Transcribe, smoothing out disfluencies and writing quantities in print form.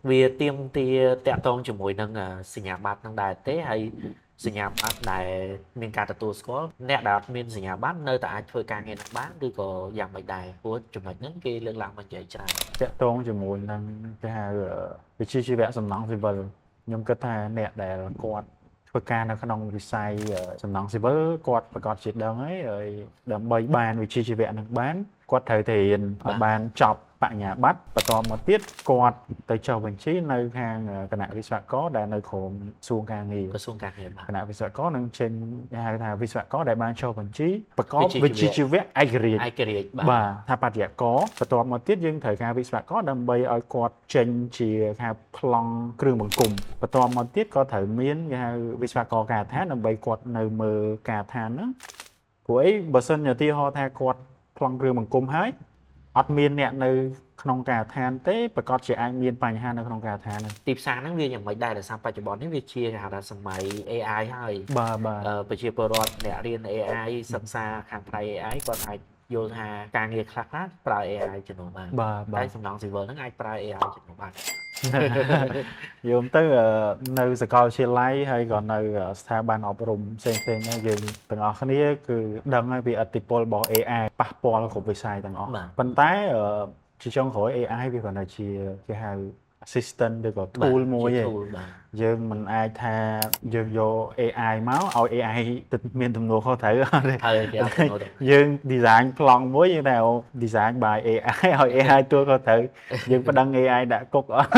វាទៀមទាតាក់ទងជាមួយនឹងសញ្ញាបត្រនឹងដែរទេហើយសញ្ញាបត្រដែលមានការទទួលស្គាល់អ្នកដែលអត់មានសញ្ញាបត្រនៅតែអាចធ្វើការងារនឹងបានឬក៏យ៉ាងម៉េចដែរព្រោះចំណុចហ្នឹងគេលើកឡើងមកនិយាយច្រើនតាក់ទងជាមួយនឹងគេហៅវិជ្ជាជីវៈសំណង់ស៊ីវិលខ្ញុំគិតថាអ្នកដែលគាត់ធ្វើការនៅក្នុងវិស័យសំណង់ស៊ីវិលគាត់ប្រកាសជាដឹងហើយដើម្បីបានវិជ្ជាជីវៈនឹងបានគាត់ត្រូវតែរៀនឲ្យបានចប់បញ្ញាបត្របន្តមកទៀតគាត់ទៅចុះបញ្ជីនៅខាងគណៈវិស្វករដែលនៅក្រោមក្រសួងការងារក្រសួងការងារបាទគណៈវិស្វករនឹងចេញគេហៅថាវិស្វករដែលបានចុះបញ្ជីប្រកបវិជ្ជាជីវៈឯករាជ្យបាទថាបត្យករបន្ទាប់មកទៀតយើងត្រូវការវិស្វករដើម្បីឲ្យគាត់ចេញជាគេហៅប្លង់គ្រឿងបង្គុំបន្ទាប់មកទៀតក៏ត្រូវមានគេហៅវិស្វករការដ្ឋានដើម្បីគាត់នៅមើលការដ្ឋានហ្នឹងព្រោះអីបើសិនជាឧទាហរណ៍ថាគាត់ប្លង់គ្រឿងបង្គុំហើយអត់មានអ្នកនៅក្នុងការដ្ឋានទេប្រកាសជាអាចមានបញ្ហានៅក្នុងការដ្ឋានហ្នឹងទីផ្សារហ្នឹងវាយ៉ាងម៉េចដែរដោយសារបច្ចុប្បន្ននេះវាជាគេហៅថាសម័យ AI ហើយបាទប្រជាពលរដ្ឋអ្នករៀន AI សិក្សាខាងផ្នែក AI គាត់អាចយល់ថាការងារខ្លះប្រើ AI ជំនួសបានតែសំណង់ស៊ីវិលហ្នឹងអាចប្រើ AI ជំនួសបានយល់ទៅនៅសាកលវិទ្យាល័យហើយក៏នៅស្ថាប័នអប់រំផ្សេងៗហ្នឹងយើងទាំងអស់គ្នាគឺដឹងហើយពីឥទ្ធិពលរបស់ AI ប៉ះពាល់គ្រប់វិស័យទាំងអស់ប៉ុន្តែជាចុងក្រោយ AI វាគ្រាន់តែជាគេហៅ assistant ឬក៏ tool មួយឯងយើងមិនអាចថាយើងយក AI មកឲ្យ AI ទៅមានទំនួលខុសត្រូវអត់ទេយើង design ប្លង់មួយយើងតែ design by AI ឲ្យ AI ទួលខុសត្រូវយើងប្តឹង AI ដាក់គុកអត់